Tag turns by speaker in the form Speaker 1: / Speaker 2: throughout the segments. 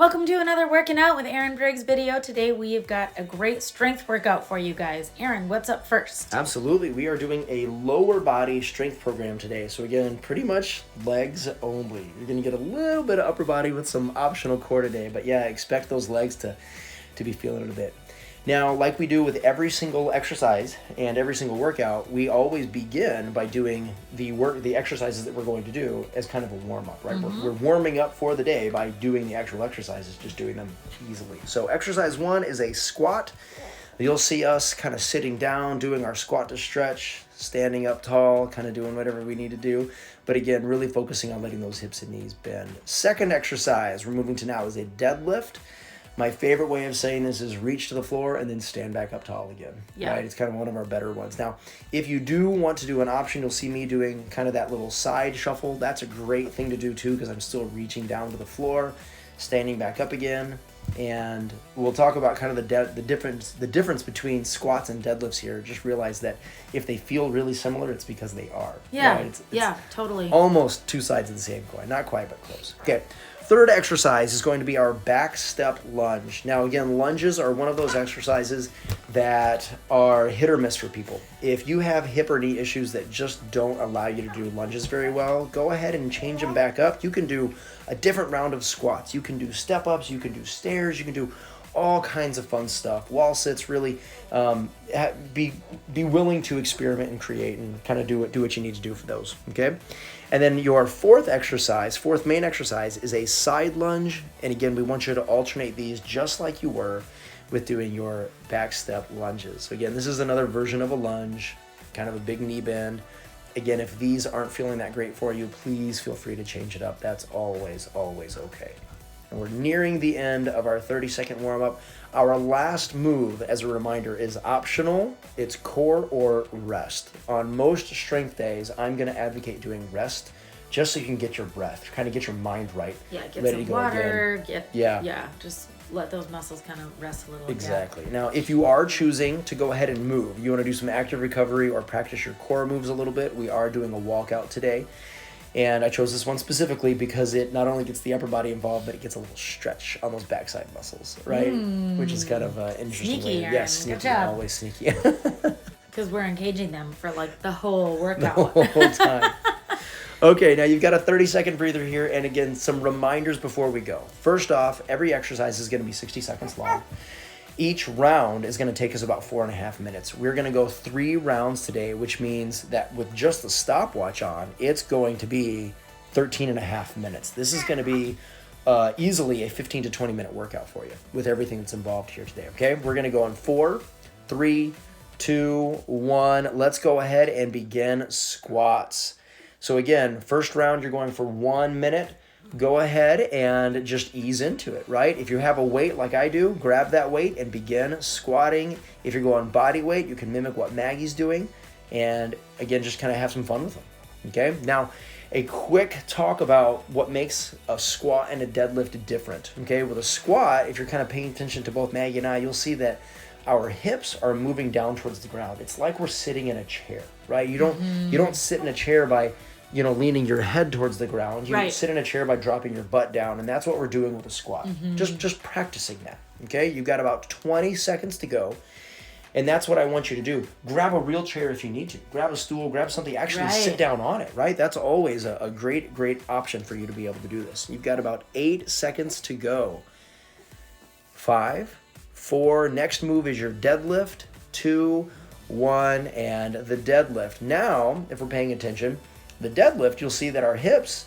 Speaker 1: Welcome to another Working Out with Aaron Briggs video. Today we've got a great strength workout for you guys. Aaron, what's up first?
Speaker 2: Absolutely. We are doing a lower body strength program today. So again, pretty much legs only. You're going to get a little bit of upper body with some optional core today. But yeah, expect those legs to be feeling it a bit. Now, like we do with every single exercise and every single workout, we always begin by doing the exercises that we're going to do as kind of a warm-up, right? We're warming up for the day by doing the actual exercises, just doing them easily. So exercise 1 is a squat. You'll see us kind of sitting down, doing our squat to stretch, standing up tall, kind of doing whatever we need to do. But again, really focusing on letting those hips and knees bend. Second exercise we're moving to now is a deadlift. My favorite way of saying this is reach to the floor and then stand back up tall again.
Speaker 1: Yeah.
Speaker 2: Right? It's kind of one of our better ones. Now, if you do want to do an option, you'll see me doing kind of that little side shuffle. That's a great thing to do too because I'm still reaching down to the floor, standing back up again. And we'll talk about kind of the difference between squats and deadlifts here. Just realize that if they feel really similar, it's because they are.
Speaker 1: Yeah,
Speaker 2: right? It's
Speaker 1: totally.
Speaker 2: Almost two sides of the same coin. Not quite, but close. Okay. Third exercise is going to be our back step lunge. Now, again, lunges are one of those exercises that are hit or miss for people. If you have hip or knee issues that just don't allow you to do lunges very well, go ahead and change them back up. You can do a different round of squats. You can do step-ups. You can do stairs. You can do all kinds of fun stuff. Wall sits, really be willing to experiment and create and kind of do what you need to do for those, okay? And then your fourth main exercise is a side lunge. And again, we want you to alternate these just like you were with doing your back step lunges. So again, this is another version of a lunge, kind of a big knee bend. Again, if these aren't feeling that great for you, please feel free to change it up. That's always okay. And we're nearing the end of our 30-second warm-up. Our last move, as a reminder, is optional. It's core or rest. On most strength days, I'm going to advocate doing rest just so you can get your breath, kind of get your mind right.
Speaker 1: Yeah, get
Speaker 2: ready
Speaker 1: some
Speaker 2: to go
Speaker 1: water.
Speaker 2: again.
Speaker 1: Just let those muscles kind of rest a little.
Speaker 2: Exactly. Now, if you are choosing to go ahead and move, you want to do some active recovery or practice your core moves a little bit, we are doing a walkout today. And I chose this one specifically because it not only gets the upper body involved, but it gets a little stretch on those backside muscles, right? Which is kind of interesting.
Speaker 1: Sneaky, Aaron.
Speaker 2: Yes, sneaky.
Speaker 1: Good job.
Speaker 2: Always sneaky.
Speaker 1: Because we're engaging them for like the whole workout.
Speaker 2: The whole time. Okay, now you've got a 30-second breather here. And again, some reminders before we go. First off, every exercise is going to be 60 seconds long. Each round is going to take us about 4.5 minutes. We're going to go 3 rounds today, which means that with just the stopwatch on, it's going to be 13.5 minutes. This is going to be easily a 15 to 20 minute workout for you with everything that's involved here today, okay? We're going to go on 4, 3, 2, 1. Let's go ahead and begin squats. So again, first round, you're going for 1 minute. Go ahead and just ease into it, right? If you have a weight like I do, grab that weight and begin squatting. If you're going body weight, you can mimic what Maggie's doing. And again, just kind of have some fun with them, okay? Now, a quick talk about what makes a squat and a deadlift different, okay? With a squat, if you're kind of paying attention to both Maggie and I, you'll see that our hips are moving down towards the ground. It's like we're sitting in a chair, right? You don't sit in a chair by leaning your head towards the ground. You sit in a chair by dropping your butt down, and that's what we're doing with a squat. Just practicing that, okay? You've got about 20 seconds to go, and that's what I want you to do. Grab a real chair if you need to. Grab a stool, grab something, actually sit down on it, right? That's always a great option for you to be able to do this. You've got about 8 seconds to go. 5, 4, next move is your deadlift, 2, 1, and the deadlift. Now, if we're paying attention, the deadlift, you'll see that our hips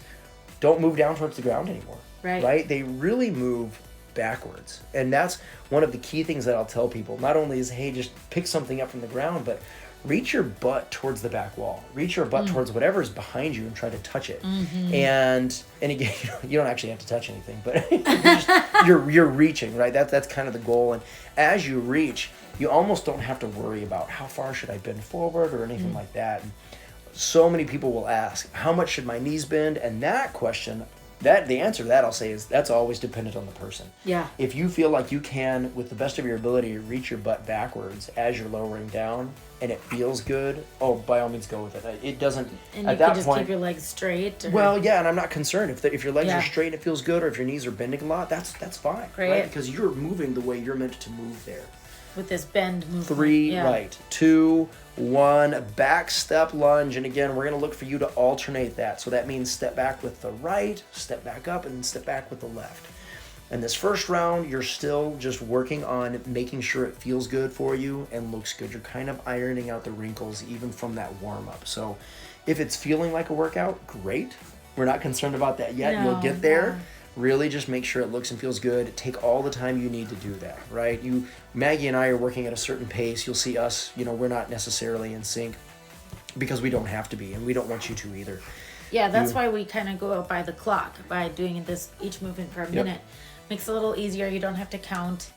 Speaker 2: don't move down towards the ground anymore, right? They really move backwards. And that's one of the key things that I'll tell people. Not only is, hey, just pick something up from the ground, but reach your butt towards the back wall. Reach your butt towards whatever is behind you and try to touch it. And again, you don't actually have to touch anything, but you're reaching, right? That's kind of the goal. And as you reach, you almost don't have to worry about how far should I bend forward or anything like that. And so many people will ask, how much should my knees bend? And that question The answer to that, I'll say, is that's always dependent on the person.
Speaker 1: Yeah.
Speaker 2: If you feel like you can, with the best of your ability, reach your butt backwards as you're lowering down, and it feels good, by all means go with it. It doesn't.
Speaker 1: And
Speaker 2: at
Speaker 1: you
Speaker 2: that
Speaker 1: can just
Speaker 2: point,
Speaker 1: keep your legs straight. Or...
Speaker 2: Well, yeah, and I'm not concerned if your legs
Speaker 1: Yeah.
Speaker 2: are straight and it feels good, or if your knees are bending a lot. That's fine,
Speaker 1: Great.
Speaker 2: right? Because you're moving the way you're meant to move there.
Speaker 1: With this bend movement.
Speaker 2: 3,
Speaker 1: yeah.
Speaker 2: right, 2, 1, back step lunge, and again, we're gonna look for you to alternate that. So that means step back with the right, step back up, and step back with the left. And this first round, you're still just working on making sure it feels good for you and looks good. You're kind of ironing out the wrinkles even from that warm up. So if it's feeling like a workout, great. We're not concerned about that yet.
Speaker 1: No,
Speaker 2: You'll get there.
Speaker 1: yeah.
Speaker 2: Really just make sure it looks and feels good. Take all the time you need to do that, right? Maggie and I are working at a certain pace. You'll see us, we're not necessarily in sync because we don't have to be, and we don't want you to either.
Speaker 1: Yeah, that's why we kind of go out by the clock, by doing this each movement per minute. Makes it a little easier. You don't have to count.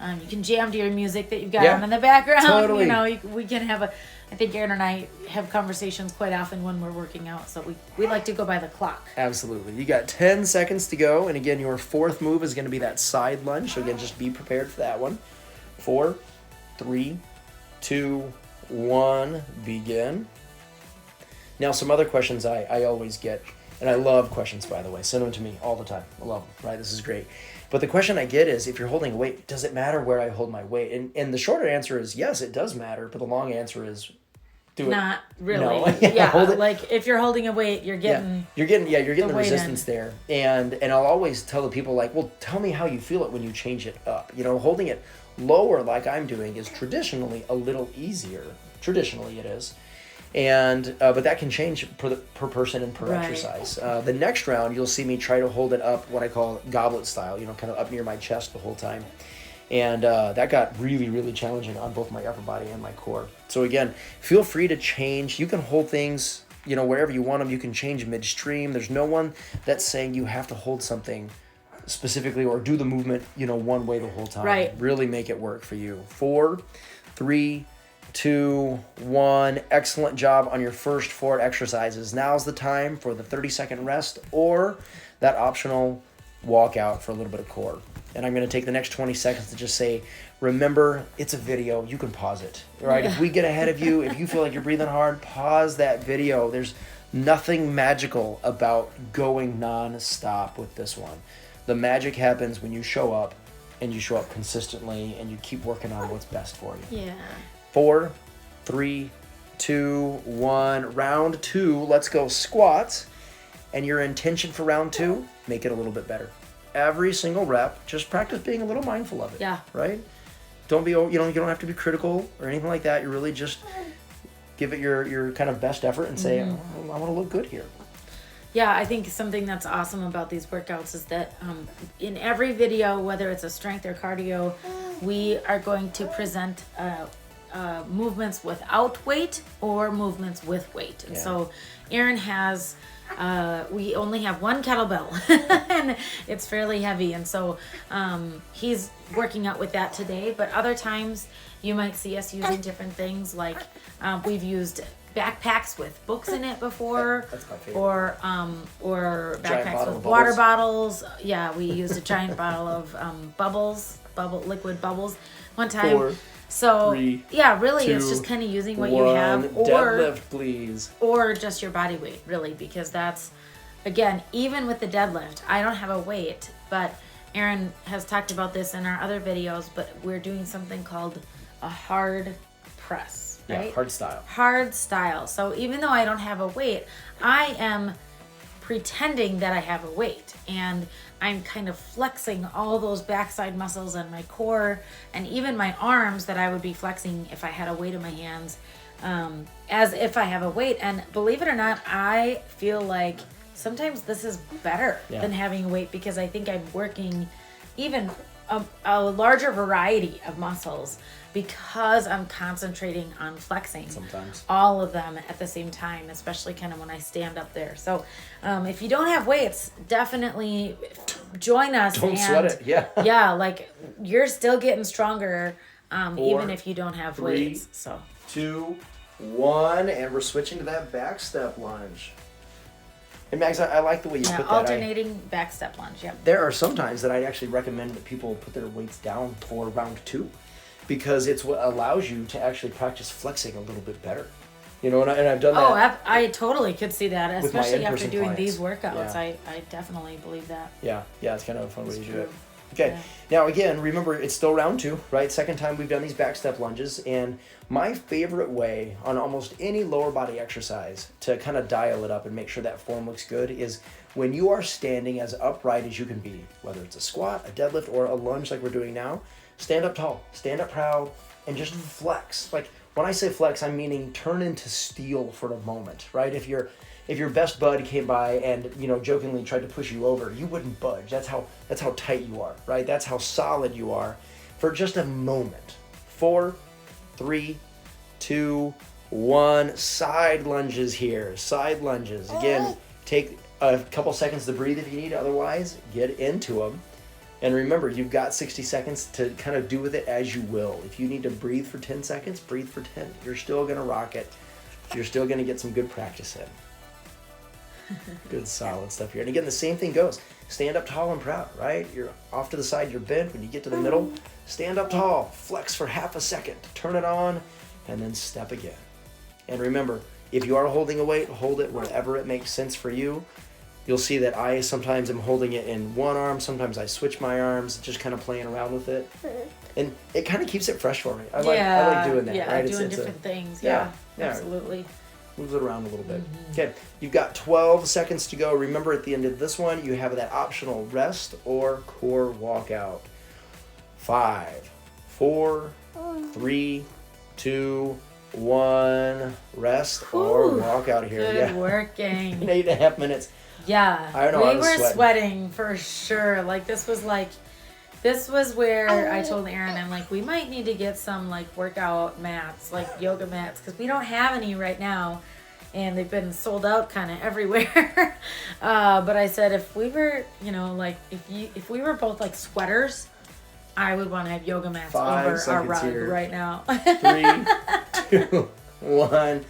Speaker 1: You can jam to your music that you've got on in the background.
Speaker 2: Totally.
Speaker 1: We can have I think Aaron and I have conversations quite often when we're working out. So we like to go by the clock.
Speaker 2: Absolutely. You got 10 seconds to go. And again, your fourth move is going to be that side lunge. So again, just be prepared for that one. 4, 3, 2, 1, begin. Now, some other questions I always get, and I love questions, by the way. Send them to me all the time. I love them, right? This is great. But the question I get is, if you're holding a weight, does it matter where I hold my weight? And the shorter answer is, yes, it does matter. But the long answer is, do it.
Speaker 1: Not really.
Speaker 2: No.
Speaker 1: Yeah,
Speaker 2: hold it.
Speaker 1: like if you're holding a weight, you're getting...
Speaker 2: You're getting the
Speaker 1: weight
Speaker 2: resistance there. And I'll always tell the people, like, well, tell me how you feel it when you change it up. Holding it lower like I'm doing is traditionally a little easier. Traditionally it is. And but that can change per person and per exercise. The next round, you'll see me try to hold it up, what I call goblet style, kind of up near my chest the whole time. And that got really, really challenging on both my upper body and my core. So again, feel free to change. You can hold things, wherever you want them. You can change midstream. There's no one that's saying you have to hold something specifically or do the movement, one way the whole time.
Speaker 1: Right.
Speaker 2: Really make it work for you. 4, 3, 2, 1. Excellent job on your first 4 exercises. Now's the time for the 30-second rest or that optional walkout for a little bit of core. And I'm going to take the next 20 seconds to just say, remember, it's a video. You can pause it, right? If we get ahead of you, if you feel like you're breathing hard, pause that video. There's nothing magical about going non-stop with this one. The magic happens when you show up, and you show up consistently, and you keep working on what's best for you.
Speaker 1: Yeah.
Speaker 2: 4, 3, 2, 1. Round 2, let's go squats. And your intention for round 2, make it a little bit better. Every single rep, just practice being a little mindful of it.
Speaker 1: Yeah.
Speaker 2: Right? Don't be, you don't have to be critical or anything like that. You really just give it your kind of best effort and say, I want to look good here.
Speaker 1: Yeah, I think something that's awesome about these workouts is that in every video, whether it's a strength or cardio, we are going to present movements without weight or movements with weight. And so Aaron has, we only have one kettlebell and it's fairly heavy. And so he's working out with that today. But other times you might see us using different things, like we've used backpacks with books in it before. That's my favorite. Or backpacks with water bottles. Yeah, we used a giant bottle of liquid bubbles one time.
Speaker 2: 4,
Speaker 1: So
Speaker 2: 3,
Speaker 1: yeah, really
Speaker 2: 2,
Speaker 1: it's just kind of using what you have, or
Speaker 2: deadlift, please,
Speaker 1: or just your body weight, really, because that's, again, even with the deadlift, I don't have a weight, but Aaron has talked about this in our other videos, but we're doing something called a hard press, right?
Speaker 2: Yeah, hard style.
Speaker 1: Hard style. So even though I don't have a weight, I am pretending that I have a weight, and I'm kind of flexing all those backside muscles and my core and even my arms that I would be flexing if I had a weight in my hands, as if I have a weight. And believe it or not, I feel like sometimes this is better than having a weight, because I think I'm working even a larger variety of muscles because I'm concentrating on flexing
Speaker 2: sometimes
Speaker 1: all of them at the same time, especially kind of when I stand up there. So if you don't have weights, definitely join us.
Speaker 2: Don't sweat it.
Speaker 1: Yeah, like you're still getting stronger
Speaker 2: 4,
Speaker 1: even if you don't have
Speaker 2: 3,
Speaker 1: weights. So
Speaker 2: 2, 1, and we're switching to that back step lunge. And Max, I like the way you put that.
Speaker 1: Alternating back step lunge, yep.
Speaker 2: There are some times that I actually recommend that people put their weights down for round 2 because it's what allows you to actually practice flexing a little bit better. You know, and I've done that.
Speaker 1: Oh, I totally could see that, especially after doing
Speaker 2: clients.
Speaker 1: These workouts.
Speaker 2: Yeah.
Speaker 1: I definitely believe that.
Speaker 2: Yeah, it's kind of a fun way to do it.
Speaker 1: True.
Speaker 2: Okay,
Speaker 1: Yeah.
Speaker 2: now again, remember it's still round 2, right? Second time we've done these back step lunges, and my favorite way on almost any lower body exercise to kind of dial it up and make sure that form looks good is when you are standing as upright as you can be, whether it's a squat, a deadlift, or a lunge like we're doing now, stand up tall, stand up proud, and just flex. Like when I say flex, I'm meaning turn into steel for a moment, right? If your best bud came by and, you know, jokingly tried to push you over, you wouldn't budge. That's how tight you are, right? That's how solid you are for just a moment. 4, 3, 2, 1. Side lunges here. Side lunges. Again, take a couple seconds to breathe if you need. Otherwise, get into them. And remember, you've got 60 seconds to kind of do with it as you will. If you need to breathe for 10 seconds, breathe for 10. You're still going to rock it. You're still going to get some good practice in. Good solid stuff here. And again, the same thing goes. Stand up tall and proud, right? You're off to the side, you're bent. When you get to the middle, stand up tall, flex for half a second, turn it on, and then step again. And remember, if you are holding a weight, hold it wherever it makes sense for you. You'll see that I sometimes am holding it in one arm, sometimes I switch my arms, just kind of playing around with it. And it kind of keeps it fresh for me. I like doing that, right?
Speaker 1: Doing different things. Yeah, absolutely.
Speaker 2: Moves it around a little bit. Okay, you've got 12 seconds to go. Remember, at the end of this one, you have that optional rest or core walkout. 5, 4, 3, 2, 1. Rest or walkout here.
Speaker 1: Good working.
Speaker 2: 8.5 minutes.
Speaker 1: Yeah,
Speaker 2: I know,
Speaker 1: we were sweating for sure. Like this was where I told Aaron, I'm like, we might need to get some like workout mats, like yoga mats, because we don't have any right now, and they've been sold out kind of everywhere. But I said if we were, you know, like if we were both like sweaters, I would want to have yoga mats over our rug here. Right now.
Speaker 2: 3, 2, 1.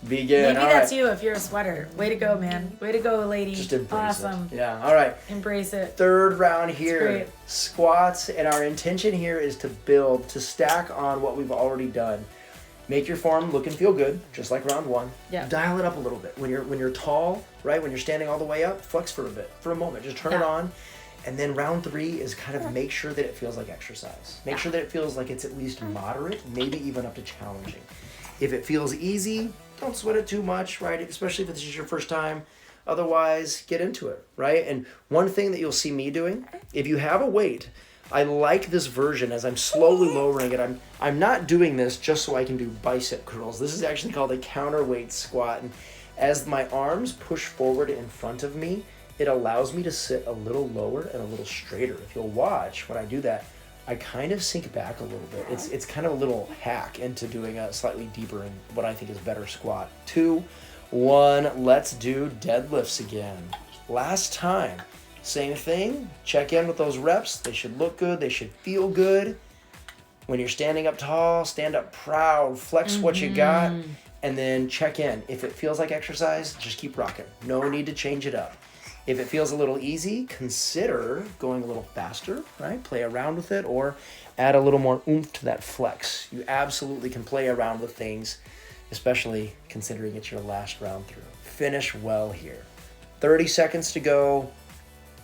Speaker 2: Begin.
Speaker 1: Maybe that's you if you're a sweater. Way to go, man. Way to go, lady.
Speaker 2: Just embrace
Speaker 1: awesome.
Speaker 2: it. Yeah. All right.
Speaker 1: Embrace it.
Speaker 2: Third round here. Squats. And our intention here is to build, to stack on what we've already done. Make your form look and feel good, just like round 1.
Speaker 1: Yeah.
Speaker 2: Dial it up a little bit. When you're tall, right? When you're standing all the way up, flex for a bit, for a moment. Just turn it on. And then round 3 is kind of make sure that it feels like exercise. Make sure that it feels like it's at least moderate, maybe even up to challenging. If it feels easy, don't sweat it too much, right? Especially if this is your first time. Otherwise, get into it, right? And one thing that you'll see me doing, if you have a weight, I like this version as I'm slowly lowering it. I'm not doing this just so I can do bicep curls. This is actually called a counterweight squat. And as my arms push forward in front of me, it allows me to sit a little lower and a little straighter. If you'll watch when I do that, I kind of sink back a little bit. It's kind of a little hack into doing a slightly deeper and what I think is better squat. 2, 1, let's do deadlifts again. Last time, same thing. Check in with those reps. They should look good. They should feel good. When you're standing up tall, stand up proud, flex what you got, and then check in. If it feels like exercise, just keep rocking. No need to change it up. If it feels a little easy, consider going a little faster, right? Play around with it or add a little more oomph to that flex. You absolutely can play around with things, especially considering it's your last round through. Finish well here. 30 seconds to go.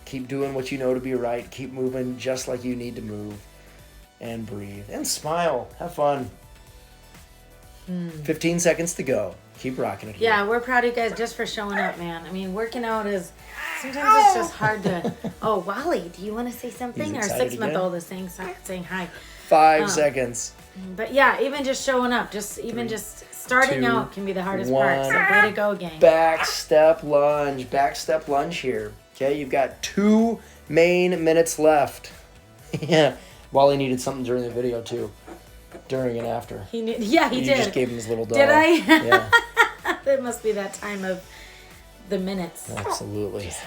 Speaker 2: Keep doing what you know to be right. Keep moving just like you need to move. And breathe. And smile. Have fun. 15 seconds to go. Keep rocking it here.
Speaker 1: Yeah, we're proud of you guys just for showing up, man. I mean, working out is... Sometimes it's just hard to... Oh, Wally, do you want to say something? Our 6-month-old is saying hi.
Speaker 2: 5 seconds.
Speaker 1: But yeah, even just showing up, just starting out can be the hardest part. So way to go, gang.
Speaker 2: Back step lunge. Back step lunge here. Okay, you've got 2 main minutes left. Yeah, Wally needed something during the video too. During and after.
Speaker 1: He did.
Speaker 2: You just gave him his little dog.
Speaker 1: Did I?
Speaker 2: Yeah.
Speaker 1: It must be that time of the minutes.
Speaker 2: Absolutely.
Speaker 1: Just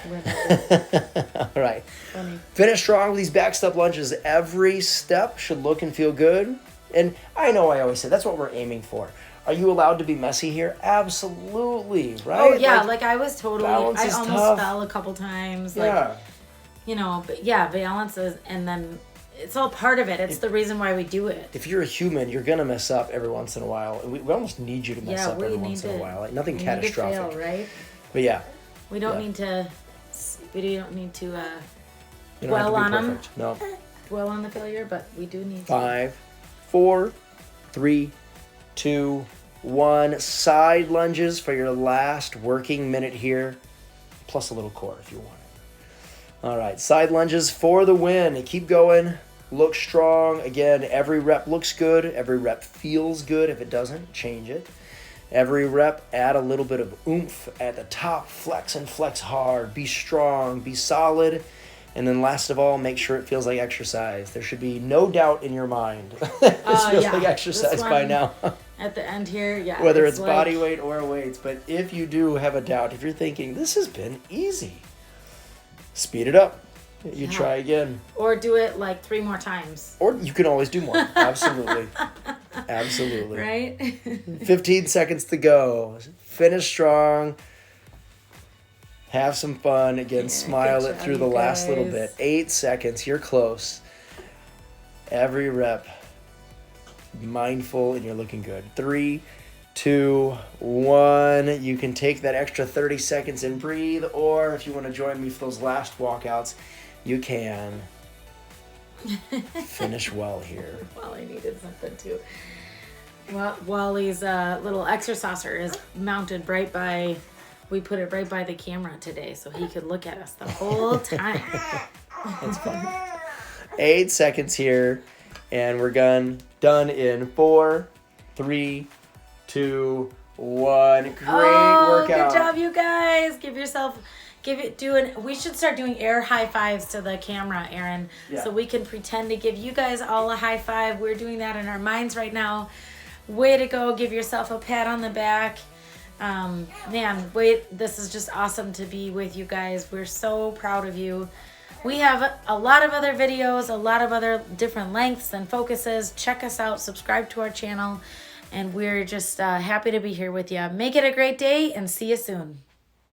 Speaker 2: All right.
Speaker 1: funny.
Speaker 2: Finish strong with these back step lunges. Every step should look and feel good. And I know I always say that's what we're aiming for. Are you allowed to be messy here? Absolutely, right?
Speaker 1: Oh yeah, like I was totally.
Speaker 2: balance
Speaker 1: I
Speaker 2: is
Speaker 1: almost
Speaker 2: tough.
Speaker 1: fell a couple times.
Speaker 2: Yeah.
Speaker 1: Like, you know, but yeah, balance is, and then it's all part of it. It's the reason why we do it.
Speaker 2: If you're a human, you're gonna mess up every once in a while. And we almost need you to mess up every once in a while. Like nothing
Speaker 1: we
Speaker 2: catastrophic.
Speaker 1: Need to fail, right?
Speaker 2: But yeah.
Speaker 1: We don't
Speaker 2: Yeah.
Speaker 1: need to. We don't need to
Speaker 2: You don't
Speaker 1: dwell
Speaker 2: have
Speaker 1: on
Speaker 2: to be
Speaker 1: them.
Speaker 2: perfect. No.
Speaker 1: Dwell on the failure, but we do need to.
Speaker 2: 5, 4, 3, 2, 1. Side lunges for your last working minute here, plus a little core if you want it. All right, side lunges for the win. Keep going. Look strong. Again, every rep looks good. Every rep feels good. If it doesn't, change it. Every rep, add a little bit of oomph at the top. Flex and flex hard. Be strong. Be solid. And then last of all, make sure it feels like exercise. There should be no doubt in your mind. This feels like exercise by now.
Speaker 1: At the end here, yeah.
Speaker 2: Whether it's
Speaker 1: like,
Speaker 2: body weight or weights. But if you do have a doubt, if you're thinking, this has been easy, speed it up. You try again.
Speaker 1: Or do it like 3 more times.
Speaker 2: Or you can always do more. Absolutely. Absolutely.
Speaker 1: Right?
Speaker 2: 15 seconds to go. Finish strong. Have some fun. Again, smile it through the last little bit. 8 seconds. You're close. Every rep. Mindful, and you're looking good. 3, 2, 1. You can take that extra 30 seconds and breathe, or if you want to join me for those last walkouts, you can. Finish well here.
Speaker 1: Wally needed something too. Well, Wally's little exerciser is mounted right by. We put it right by the camera today, so he could look at us the whole time.
Speaker 2: That's fun. 8 seconds here, and we're done in 4, 3, 2, 1. Great workout.
Speaker 1: Good job, you guys. We should start doing air high fives to the camera, Aaron, so we can pretend to give you guys all a high five. We're doing that in our minds right now. Way to go. Give yourself a pat on the back. This is just awesome to be with you guys. We're so proud of you. We have a lot of other videos, a lot of other different lengths and focuses. Check us out, subscribe to our channel, and we're just happy to be here with you. Make it a great day and see you soon.